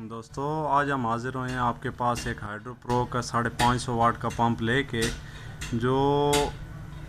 दोस्तों, आज हम हाजिर हुए हैं आपके पास एक हाइड्रो प्रो का 550 वाट का पंप लेके। जो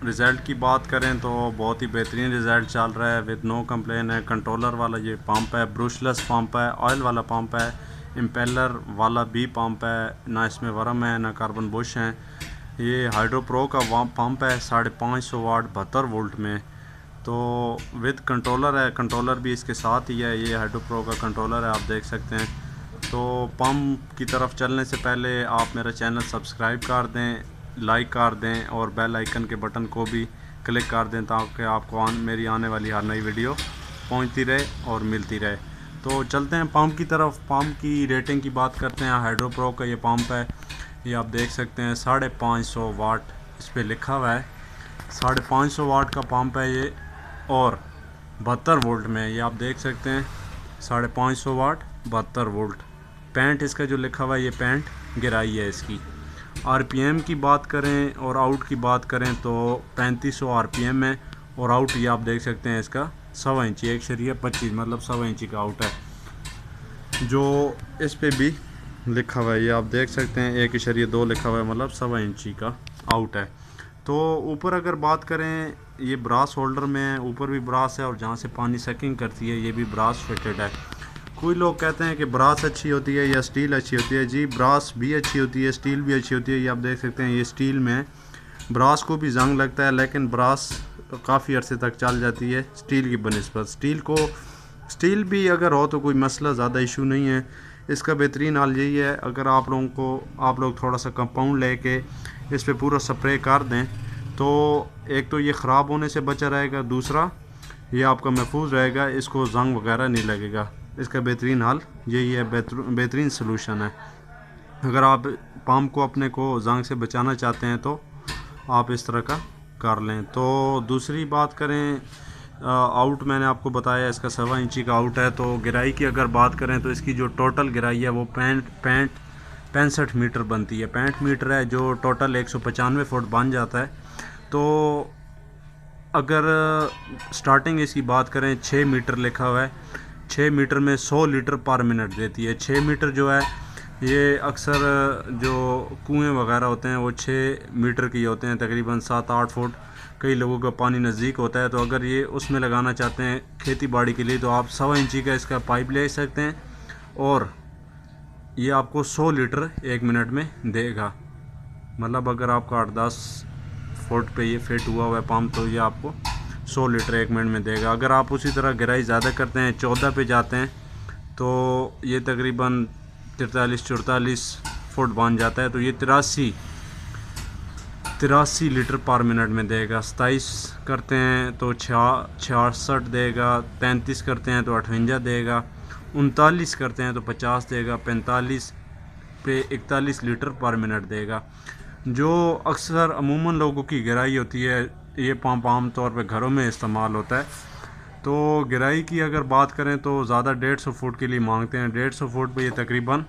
रिज़ल्ट की बात करें तो बहुत ही बेहतरीन रिज़ल्ट चल रहा है, विद नो कंप्लेन है। कंट्रोलर वाला ये पंप है, ब्रुशलेस पंप है, ऑयल वाला पंप है, इम्पेलर वाला भी पंप है, ना इसमें वर्म है ना कार्बन बुश हैं। ये हाइड्रो प्रो का पंप है 550 वाट 72 वोल्ट में। तो विद कंट्रोलर है, कंट्रोलर भी इसके साथ ही है। ये हाइड्रो प्रो का कंट्रोलर है, आप देख सकते हैं। तो पंप की तरफ चलने से पहले आप मेरा चैनल सब्सक्राइब कर दें, लाइक कर दें और बेल आइकन के बटन को भी क्लिक कर दें ताकि आपको मेरी आने वाली हर नई वीडियो पहुंचती रहे और मिलती रहे। तो चलते हैं पंप की तरफ। पंप की रेटिंग की बात करते हैं। हाइड्रो प्रो का ये पंप है, ये आप देख सकते हैं 550 वाट इस पर लिखा हुआ है। 550 वाट का पंप है ये, और 72 वोल्ट में। ये आप देख सकते हैं 550 वाट 72 वोल्ट। पैंट इसका जो लिखा हुआ है ये पैंट गिराई है इसकी। आरपीएम की बात करें और आउट की बात करें तो 3500 आरपीएम है, और आउट ये आप देख सकते हैं इसका 1.25 इंची 1.25 मतलब 1.25 इंची का आउट है। जो इस पे भी लिखा हुआ है ये आप देख सकते हैं 1.2 लिखा हुआ है, मतलब 1.25 इंची का आउट है। तो ऊपर अगर बात करें, ये ब्रास होल्डर में ऊपर भी ब्रास है, और जहाँ से पानी सकिंग करती है ये भी ब्रास फिटेड है। कोई लोग कहते हैं कि ब्रास अच्छी होती है या स्टील अच्छी होती है। जी, ब्रास भी अच्छी होती है, स्टील भी अच्छी होती है। ये आप देख सकते हैं ये स्टील में ब्रास को भी जंग लगता है, लेकिन ब्रास काफ़ी अरसे तक चल जाती है स्टील की बनिस्बत। स्टील भी अगर हो तो कोई मसला, ज़्यादा इशू नहीं है। इसका बेहतरीन हाल यही है, अगर आप लोग थोड़ा सा कंपाउंड लेके इस पर पूरा स्प्रे कर दें तो एक तो ये ख़राब होने से बचा रहेगा, दूसरा ये आपका महफूज रहेगा, इसको जंग वगैरह नहीं लगेगा। इसका बेहतरीन हाल यही है, बेहतरीन सलूशन है। अगर आप पंप को अपने को जंग से बचाना चाहते हैं तो आप इस तरह का कर लें। तो दूसरी बात करें, आउट मैंने आपको बताया इसका 1.25 इंची का आउट है। तो गिराई की अगर बात करें तो इसकी जो टोटल गिराई है वो 65 मीटर बनती है। 65 मीटर है, जो टोटल 195 फुट बन जाता है। तो अगर स्टार्टिंग इसकी बात करें 6 मीटर लिखा हुआ है, 6 मीटर में 100 लीटर पर मिनट देती है। 6 मीटर जो है ये अक्सर जो कुएं वगैरह होते हैं वो 6 मीटर के होते हैं, तकरीबन 7-8 फुट। कई लोगों का पानी नज़दीक होता है, तो अगर ये उसमें लगाना चाहते हैं खेती बाड़ी के लिए तो आप 1.25 इंची का इसका पाइप ले सकते हैं, और ये आपको 100 लीटर 1 मिनट में देगा। मतलब अगर आपका 8-10 फुट पे ये फिट हुआ हुआ है पंप तो ये आपको 100 लीटर 1 मिनट में देगा। अगर आप उसी तरह गहराई ज़्यादा करते हैं, 14 पे जाते हैं, तो ये तकरीबन 43-44 फुट बन जाता है। तो ये 83 लीटर पर मिनट में देगा। 27 करते हैं तो 66 देगा, 33 करते हैं तो 58 देगा, 39 करते हैं तो 50 देगा, 45 पे 41 लीटर पर मिनट देगा। जो अक्सर अमूमन लोगों की गहराई होती है, ये पंप आम तौर पे घरों में इस्तेमाल होता है। तो गहराई की अगर बात करें तो ज़्यादा 150 फुट के लिए मांगते हैं। 150 फुट पे ये तकरीबन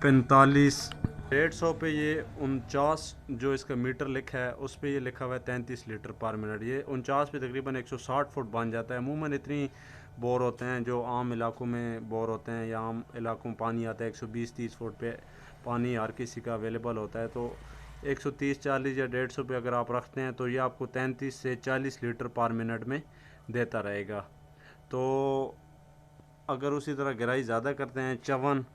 45, 150 पे ये 49 जो इसका मीटर लिखा है उस पे ये लिखा हुआ है 33 लीटर पर मिनट। ये 49 पे तकरीबन 160 फुट बन जाता है। अमूमन इतनी बोर होते हैं जो आम इलाकों में बोर होते हैं, या आम इलाकों में पानी आता है 120-30 फुट पे पानी हर किसी का अवेलेबल होता है। तो 130-40 या 150 पे अगर आप रखते हैं तो ये आपको 33 से 40 लीटर पर मिनट में देता रहेगा। तो अगर उसी तरह गहराई ज़्यादा करते हैं, 54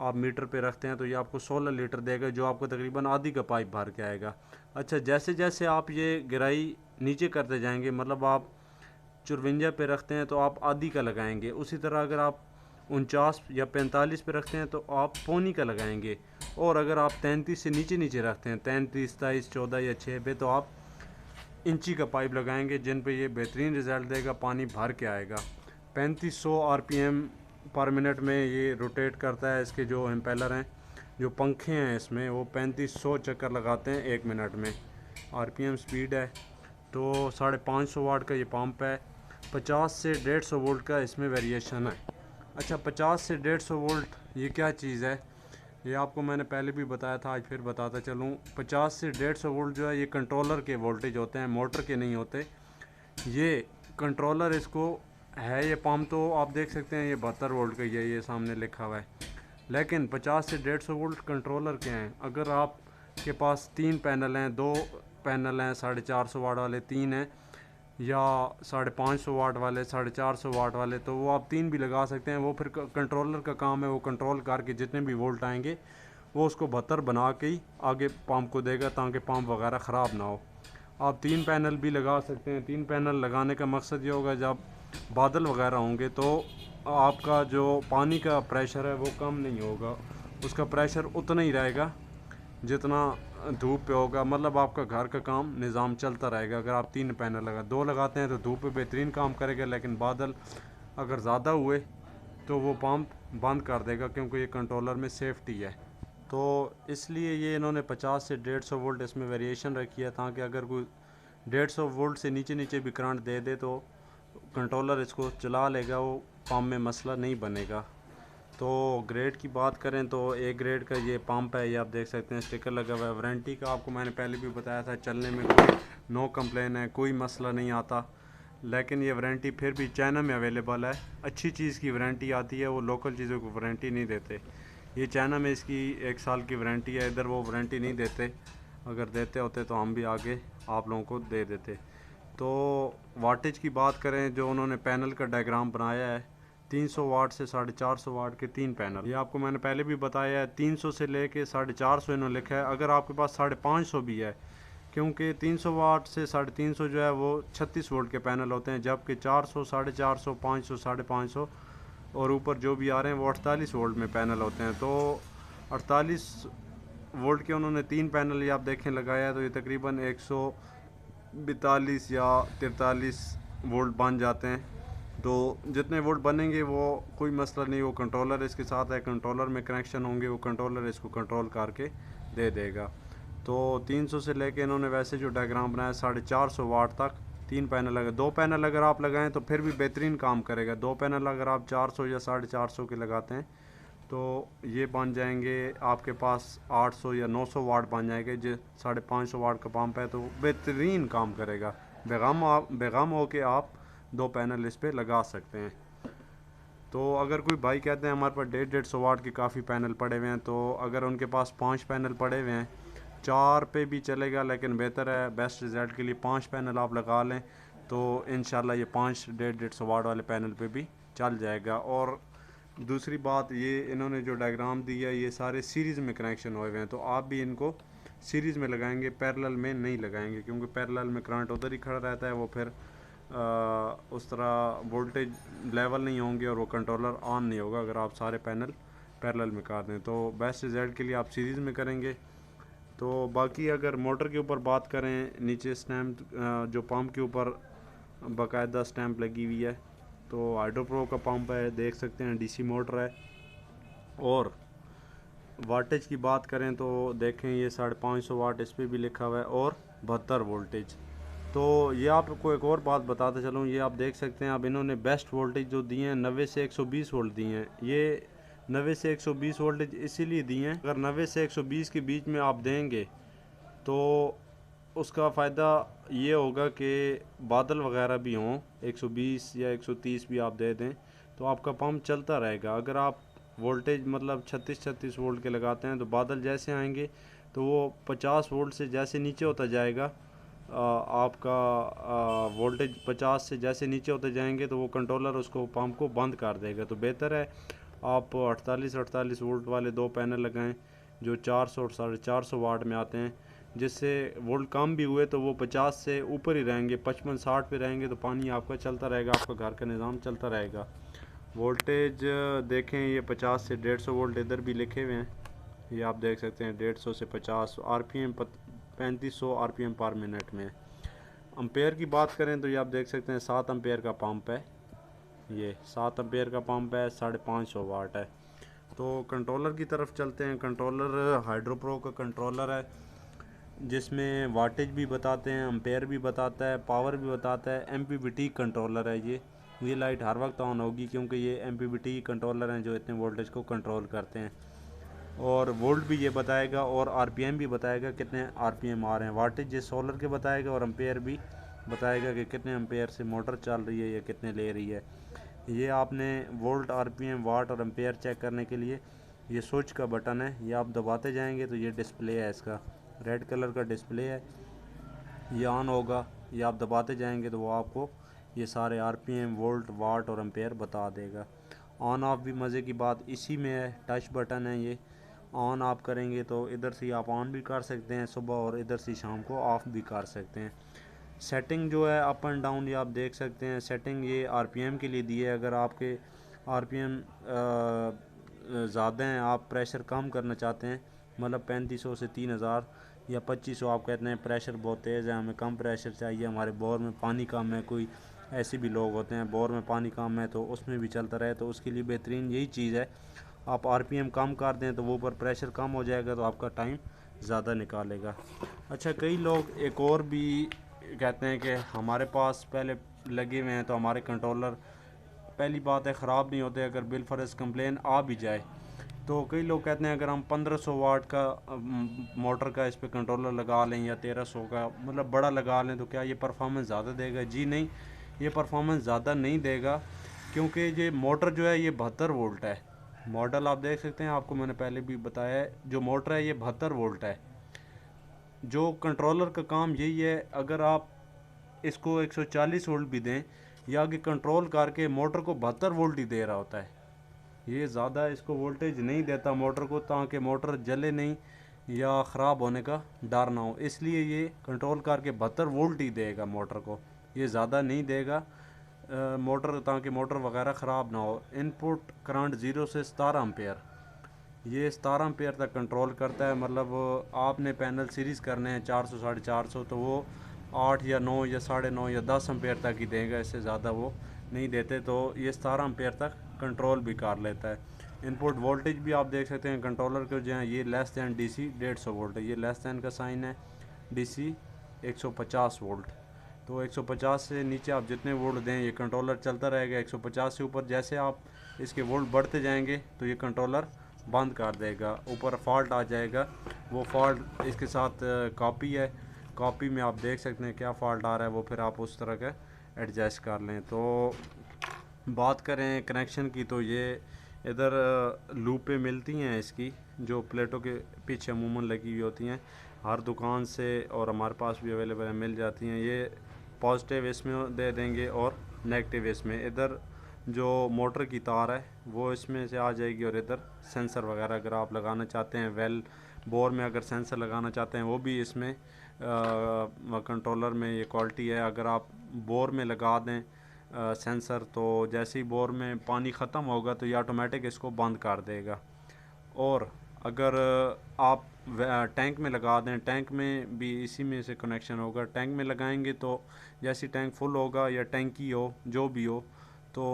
आप मीटर पे रखते हैं, तो ये आपको 16 लीटर देगा, जो आपको तकरीबन आधी का पाइप भर के आएगा। अच्छा, जैसे जैसे आप ये गहराई नीचे करते जाएंगे, मतलब आप 54 पे रखते हैं तो आप आधी का लगाएंगे। उसी तरह अगर आप 49 या 45 पे रखते हैं तो आप पौनी का लगाएंगे। और अगर आप 33 से नीचे नीचे रखते हैं, 33, 23, 14 या 6 पे, तो आप इंची का पाइप लगाएंगे, जिन पे ये बेहतरीन रिज़ल्ट देगा, पानी भर के आएगा। 3500 आरपीएम पर मिनट में ये रोटेट करता है। इसके जो एम्पेलर हैं, जो पंखे हैं इसमें, वो 3500 चक्कर लगाते हैं 1 मिनट में। आरपीएम स्पीड है। तो 550 वाट का ये पंप है। 50 से 150 वोल्ट का इसमें वेरिएशन है। अच्छा, 50 से 150 वोल्ट ये क्या चीज़ है, ये आपको मैंने पहले भी बताया था, आज फिर बताता चलूँ। 50 से 150 वोल्ट जो है ये कंट्रोलर के वोल्टेज होते हैं, मोटर के नहीं होते। ये कंट्रोलर इसको है ये पंप, तो आप देख सकते हैं ये 72 वोल्ट का ही है, ये सामने लिखा हुआ है। लेकिन 50 से 150 वोल्ट कंट्रोलर के हैं। अगर आपके पास 3 पैनल हैं, 2 पैनल हैं 450 वाट वाले, 3 हैं, या 550 वाट वाले, 450 वाट वाले, तो वो आप 3 भी लगा सकते हैं। वो फिर कंट्रोलर का काम है, वो कंट्रोल करके जितने भी वोल्ट आएंगे वो उसको 72 बना के ही आगे पंप को देगा, ताकि पंप वगैरह ख़राब ना हो। आप 3 पैनल भी लगा सकते हैं। 3 पैनल लगाने का मकसद ये होगा, जब बादल वगैरह होंगे तो आपका जो पानी का प्रेशर है वो कम नहीं होगा, उसका प्रेशर उतना ही रहेगा जितना धूप पे होगा। मतलब आपका घर का काम निज़ाम चलता रहेगा। अगर आप 3 पैनल 2 लगाते हैं तो धूप पे बेहतरीन काम करेगा, लेकिन बादल अगर ज़्यादा हुए तो वो पंप बंद कर देगा, क्योंकि ये कंट्रोलर में सेफ्टी है। तो इसलिए ये इन्होंने 50 से 150 वोल्ट इसमें वेरिएशन रखी है, ताकि अगर कोई 150 वोल्ट से नीचे नीचे भी करंट दे दे तो कंट्रोलर इसको चला लेगा, वो पंप में मसला नहीं बनेगा। तो ग्रेड की बात करें तो ए ग्रेड का ये पंप है, ये आप देख सकते हैं स्टिकर लगा हुआ है। वारंटी का आपको मैंने पहले भी बताया था, चलने में कोई नो कंप्लेन है, कोई मसला नहीं आता। लेकिन ये वारंटी फिर भी चाइना में अवेलेबल है। अच्छी चीज़ की वारंटी आती है, वो लोकल चीज़ों को वारंटी नहीं देते। ये चाइना में इसकी 1 साल की वारंटी है, इधर वो वारंटी नहीं देते। अगर देते होते तो हम भी आगे आप लोगों को दे देते। तो वाटेज की बात करें, जो उन्होंने पैनल का डायग्राम बनाया है, 300 वाट से 450 वाट के 3 पैनल, ये आपको मैंने पहले भी बताया है। 300 से लेके 450 इन्होंने लिखा है। अगर आपके पास 550 भी है, क्योंकि 300 वाट से 350 जो है वो 36 वोल्ट के पैनल होते हैं, जबकि 400, 450, 500, 550 और ऊपर जो भी आ रहे हैं वो 48 वोल्ट में पैनल होते हैं। तो 48 वोल्ट के उन्होंने 3 पैनल ये आप देखें लगाया है, तो ये तकरीबन 142 या 43 वोल्ट बन जाते हैं। तो जितने वोल्ट बनेंगे वो कोई मसला नहीं, वो कंट्रोलर इसके साथ है, कंट्रोलर में कनेक्शन होंगे, वो कंट्रोलर इसको कंट्रोल करके दे देगा। तो 300 से लेके इन्होंने वैसे जो डायग्राम बनाया 450 वाट तक 3 पैनल लगे। 2 पैनल अगर आप लगाएं तो फिर भी बेहतरीन काम करेगा। 2 पैनल अगर आप 400 या 450 के लगाते हैं तो ये बन जाएंगे आपके पास 800 या 900 वाट बन जाएंगे। जो 550 वाट का पंप है तो बेहतरीन काम करेगा। बेगम हो के आप 2 पैनल इस पर लगा सकते हैं। तो अगर कोई भाई कहते हैं हमारे पास 150 वाट के काफ़ी पैनल पड़े हुए हैं, तो अगर उनके पास 5 पैनल पड़े हुए हैं, 4 पे भी चलेगा, लेकिन बेहतर है बेस्ट रिज़ल्ट के लिए 5 पैनल आप लगा लें, तो इंशाल्लाह ये 5 150 वाट वाले पैनल पे भी चल जाएगा। और दूसरी बात, ये इन्होंने जो डायग्राम दिया है ये सारे सीरीज़ में कनेक्शन हुए हुए हैं, तो आप भी इनको सीरीज़ में लगाएंगे, पैरेलल में नहीं लगाएंगे, क्योंकि पैरेलल में करंट उधर ही खड़ा रहता है, वो फिर उस तरह वोल्टेज लेवल नहीं होंगे और वो कंट्रोलर ऑन नहीं होगा अगर आप सारे पैनल पैरेलल में कर दें। तो बेस्ट रिज़ल्ट के लिए आप सीरीज़ में करेंगे। तो बाकी अगर मोटर के ऊपर बात करें, नीचे स्टैम्प जो पंप के ऊपर बाकायदा स्टैम्प लगी हुई है, तो हाइड्रो प्रो का पंप है, देख सकते हैं डीसी मोटर है। और वाटेज की बात करें तो देखें ये 550 वाट इस पर भी लिखा हुआ है, और 72 वोल्टेज। तो ये आपको एक और बात बताते चलूँ, ये आप देख सकते हैं अब इन्होंने बेस्ट वोल्टेज जो दिए हैं 90 से 120 वोल्ट दिए हैं। ये 90 से 120 वोल्टेज इसीलिए दिए हैं, अगर 90 से 120 के बीच में आप देंगे तो उसका फ़ायदा ये होगा कि बादल वगैरह भी हों, 120 या 130 भी आप दे दें तो आपका पंप चलता रहेगा। अगर आप वोल्टेज मतलब 36 वोल्ट के लगाते हैं तो बादल जैसे आएंगे तो वो 50 वोल्ट से जैसे नीचे होता जाएगा, आपका वोल्टेज 50 से जैसे नीचे होते जाएंगे तो वो कंट्रोलर उसको पंप को बंद कर देगा। तो बेहतर है आप 48 वोल्ट वाले 2 पैनल लगाएं जो 400 और 450 वाट में आते हैं, जिससे वोल्ट कम भी हुए तो वो 50 से ऊपर ही रहेंगे, 55-60 पे रहेंगे, तो पानी आपका चलता रहेगा, आपका घर का निज़ाम चलता रहेगा। वोल्टेज देखें ये 50 से 150 वोल्ट इधर भी लिखे हुए हैं, ये आप देख सकते हैं 150 से 50 RPM 3500 RPM पर मिनट में। अम्पेयर की बात करें तो ये आप देख सकते हैं 7 अम्पेयर का पंप है, ये 7 अम्पेयर का पंप है, 550 वाट है। तो कंट्रोलर की तरफ चलते हैं। कंट्रोलर हाइड्रो प्रो का कंट्रोलर है, जिसमें वाटेज भी बताते हैं, अम्पेयर भी बताता है, पावर भी बताता है। MPPT कंट्रोलर है ये लाइट हर वक्त ऑन होगी, क्योंकि ये MPPT कंट्रोलर हैं जो इतने वोल्टेज को कंट्रोल करते हैं। और वोल्ट भी ये बताएगा और RPM भी बताएगा, कितने RPM आ रहे हैं। वाटेज ये सोलर के बताएगा और अम्पेयर भी बताएगा कि कितने एम्पेयर से मोटर चल रही है या कितने ले रही है। ये आपने वोल्ट, आरपीएम, वाट और एम्पेयर चेक करने के लिए ये स्विच का बटन है, ये आप दबाते जाएंगे तो ये डिस्प्ले है, इसका रेड कलर का डिस्प्ले है, ये ऑन होगा। ये आप दबाते जाएंगे तो वो आपको ये सारे आरपीएम, वोल्ट, वाट और एम्पेयर बता देगा। ऑन ऑफ भी मज़े की बात इसी में है, टच बटन है ये। ऑन ऑफ करेंगे तो इधर से आप ऑन भी कर सकते हैं सुबह, और इधर से शाम को ऑफ़ भी कर सकते हैं। सेटिंग जो है अप एंड डाउन ये आप देख सकते हैं। सेटिंग ये आरपीएम के लिए दी है, अगर आपके आरपीएम ज़्यादा हैं, आप प्रेशर कम करना चाहते हैं, मतलब 3500 से 3000 या 2500, आप कहते हैं प्रेशर बहुत तेज़ है, हमें कम प्रेशर चाहिए, हमारे बोर में पानी कम है, कोई ऐसे भी लोग होते हैं बोर में पानी कम है तो उसमें भी चलता रहे, तो उसके लिए बेहतरीन यही चीज़ है। आप आरपीएम कम कर दें तो वो ऊपर प्रेशर कम हो जाएगा, तो आपका टाइम ज़्यादा निकालेगा। अच्छा, कई लोग एक और भी कहते हैं कि हमारे पास पहले लगे हुए हैं तो हमारे कंट्रोलर, पहली बात है ख़राब नहीं होते अगर बिल फर्ज कंप्लेन आ भी जाए। तो कई लोग कहते हैं अगर हम 1500 वाट का मोटर का इस पर कंट्रोलर लगा लें या 1300 का, मतलब बड़ा लगा लें, तो क्या ये परफॉर्मेंस ज़्यादा देगा? जी नहीं, ये परफॉर्मेंस ज़्यादा नहीं देगा, क्योंकि ये मोटर जो है ये 72 वोल्ट है। मॉडल आप देख सकते हैं, आपको मैंने पहले भी बताया है, जो मोटर है ये 72 वोल्ट है। जो कंट्रोलर का काम यही है, अगर आप इसको 140 वोल्ट भी दें, या आगे कंट्रोल करके मोटर को 72 वोल्ट ही दे रहा होता है। ये ज़्यादा इसको वोल्टेज नहीं देता मोटर को, ताकि मोटर जले नहीं या ख़राब होने का डर ना हो, इसलिए ये कंट्रोल करके 72 वोल्ट ही देगा मोटर को, ये ज़्यादा नहीं देगा मोटर, ताकि मोटर वगैरह ख़राब ना हो। इनपुट करंट 0 से 17 एम्पेयर, ये 17 एम्पेयर तक कंट्रोल करता है। मतलब आपने पैनल सीरीज़ करने हैं 400 450, तो वो 8 या 9 या 9.5 या 10 एम्पेयर तक ही देगा, इससे ज़्यादा वो नहीं देते। तो ये 17 एम्पेयर तक कंट्रोल भी कर लेता है। इनपुट वोल्टेज भी आप देख सकते हैं कंट्रोलर के जो है, ये लेस दैन डीसी 150 वोल्ट है, ये लेस दैन का साइन है, डीसी 150 वोल्ट। तो 150 से नीचे आप जितने वोल्ट दें ये कंट्रोलर चलता रहेगा। 150 से ऊपर जैसे आप इसके वोल्ट बढ़ते जाएंगे तो ये कंट्रोलर बंद कर देगा, ऊपर फॉल्ट आ जाएगा। वो फॉल्ट इसके साथ कॉपी है, कॉपी में आप देख सकते हैं क्या फॉल्ट आ रहा है, वो फिर आप उस तरह का एडजस्ट कर लें। तो बात करें कनेक्शन की, तो ये इधर लूपें मिलती हैं इसकी, जो प्लेटों के पीछे अमूमन लगी हुई होती हैं हर दुकान से, और हमारे पास भी अवेलेबल है, मिल जाती हैं। ये पॉजिटिव इसमें दे देंगे और नेगेटिव इसमें। इधर जो मोटर की तार है वो इसमें से आ जाएगी, और इधर सेंसर वगैरह अगर आप लगाना चाहते हैं, वेल बोर में अगर सेंसर लगाना चाहते हैं वो भी इसमें कंट्रोलर में ये क्वालिटी है। अगर आप बोर में लगा दें सेंसर, तो जैसे ही बोर में पानी ख़त्म होगा तो ये ऑटोमेटिक इसको बंद कर देगा। और अगर आप टैंक में लगा दें, टैंक में भी इसी में से कनेक्शन होगा। टैंक में लगाएंगे तो जैसे टैंक फुल होगा या टैंकी हो जो भी हो, तो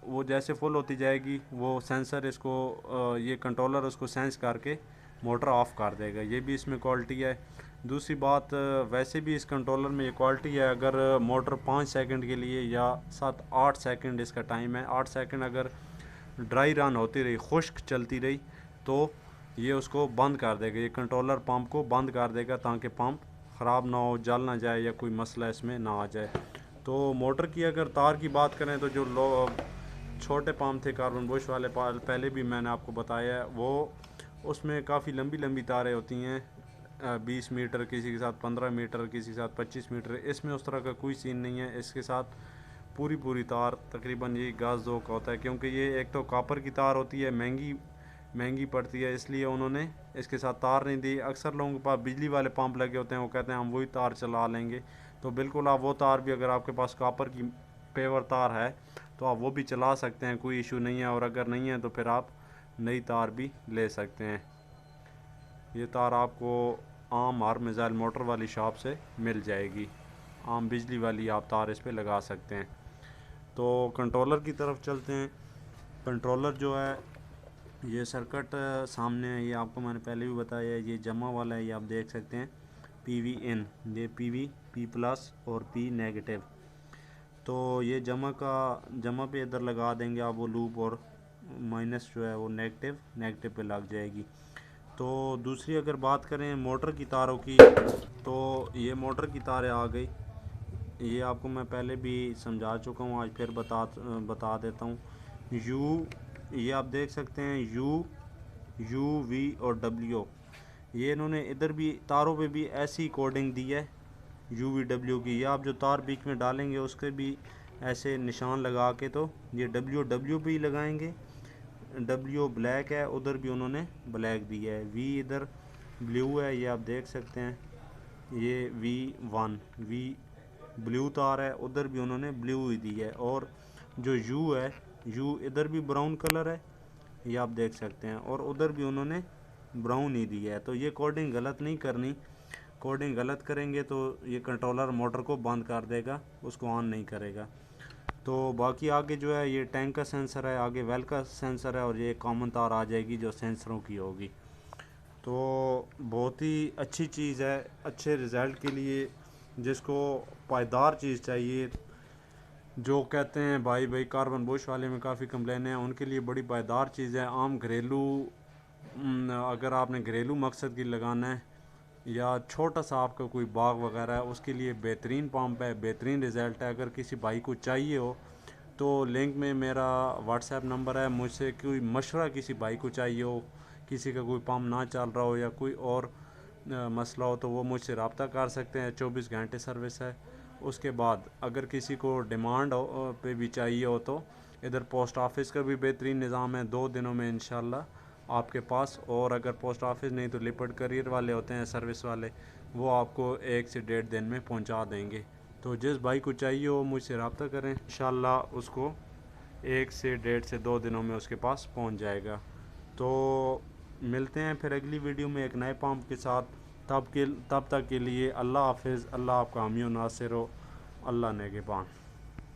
वो जैसे फुल होती जाएगी वो सेंसर इसको ये कंट्रोलर उसको सेंस करके मोटर ऑफ़ कर देगा। ये भी इसमें क्वालिटी है। दूसरी बात, वैसे भी इस कंट्रोलर में ये क्वालिटी है, अगर मोटर 5 सेकंड के लिए या 7-8 सेकंड इसका टाइम है, 8 सेकंड अगर ड्राई रन होती रही, खुश्क चलती रही, तो ये उसको बंद कर देगा, ये कंट्रोलर पंप को बंद कर देगा, ताकि पंप ख़राब ना हो, जल ना जाए या कोई मसला इसमें ना आ जाए। तो मोटर की अगर तार की बात करें तो जो छोटे पंप थे कार्बन बुश वाले, पहले भी मैंने आपको बताया है, वो उसमें काफ़ी लंबी लंबी तारें होती हैं, 20 मीटर, किसी के साथ 15 मीटर, किसी के साथ 25 मीटर। इसमें उस तरह का कोई सीन नहीं है, इसके साथ पूरी तार तकरीबन यही गाज 2 का होता है, क्योंकि ये एक तो कॉपर की तार होती है, महंगी पड़ती है, इसलिए उन्होंने इसके साथ तार नहीं दी। अक्सर लोगों के पास बिजली वाले पंप लगे होते हैं, वो कहते हैं हम वही तार चला लेंगे, तो बिल्कुल आप वो तार भी, अगर आपके पास कॉपर की पेवर तार है तो आप वो भी चला सकते हैं, कोई इशू नहीं है। और अगर नहीं है तो फिर आप नई तार भी ले सकते हैं। ये तार आपको आम हर मिसाइल मोटर वाली शॉप से मिल जाएगी, आम बिजली वाली आप तार इस पे लगा सकते हैं। तो कंट्रोलर की तरफ चलते हैं। कंट्रोलर जो है ये सर्किट सामने है, ये आपको मैंने पहले भी बताया है, ये जमा वाला है, ये आप देख सकते हैं पीवी इन, ये पीवी पी प्लस और पी नेगेटिव। तो ये जमा पे इधर लगा देंगे आप वो लूप, और माइनस जो है वो नेगेटिव पे लग जाएगी। तो दूसरी अगर बात करें मोटर की तारों की, तो ये मोटर की तारें आ गई, ये आपको मैं पहले भी समझा चुका हूँ, आज फिर बता देता हूँ। यू, ये आप देख सकते हैं यू वी और डब्ल्यू, ये इन्होंने इधर भी तारों पे भी ऐसी कोडिंग दी है यू वी डब्ल्यू की। ये आप जो तार बीच में डालेंगे उसके भी ऐसे निशान लगा के, तो ये डब्ल्यू भी लगाएंगे। डब्ल्यू ब्लैक है, उधर भी उन्होंने ब्लैक दिया है। वी इधर ब्लू है, ये आप देख सकते हैं। ये वी ब्लू तार है, उधर भी उन्होंने ब्लू ही दी है। और जो यू है, यू इधर भी ब्राउन कलर है, ये आप देख सकते हैं, और उधर भी उन्होंने ब्राउन ही दी है। तो ये कोडिंग गलत नहीं करनी, कोडिंग गलत करेंगे तो ये कंट्रोलर मोटर को बंद कर देगा, उसको ऑन नहीं करेगा। तो बाकी आगे जो है ये टैंक का सेंसर है, आगे वेल का सेंसर है, और ये कॉमन तार आ जाएगी जो सेंसरों की होगी। तो बहुत ही अच्छी चीज़ है, अच्छे रिज़ल्ट के लिए जिसको पायदार चीज़ चाहिए, जो कहते हैं भाई कार्बन बुश वाले में काफ़ी कंप्लेन है, उनके लिए बड़ी पायदार चीज़ है। आम घरेलू, अगर आपने घरेलू मकसद की लगाना है या छोटा सा आपका कोई बाग वगैरह है, उसके लिए बेहतरीन पंप है, बेहतरीन रिज़ल्ट है। अगर किसी भाई को चाहिए हो तो लिंक में मेरा व्हाट्सएप नंबर है, मुझसे कोई मशवरा किसी भाई को चाहिए हो, किसी का कोई पंप ना चल रहा हो या कोई और मसला हो, तो वो मुझसे रब्ता कर सकते हैं। 24 घंटे सर्विस है। उसके बाद अगर किसी को डिमांड पे भी चाहिए हो तो इधर पोस्ट ऑफिस का भी बेहतरीन निज़ाम है, 2 दिनों में इंशाल्लाह आपके पास। और अगर पोस्ट ऑफिस नहीं तो लिपर्ड करियर वाले होते हैं सर्विस वाले, वो आपको 1 से 1.5 दिन में पहुंचा देंगे। तो जिस भाई को चाहिए हो मुझसे रब्ता करें, इंशाल्लाह उसको 1 से 1.5 से 2 दिनों में उसके पास पहुंच जाएगा। तो मिलते हैं फिर अगली वीडियो में एक नए पंप के साथ। तब तक के लिए अल्लाह हाफिज़। अल्लाह आपका हामी नासिर हो। अल्लाह नेगेबान।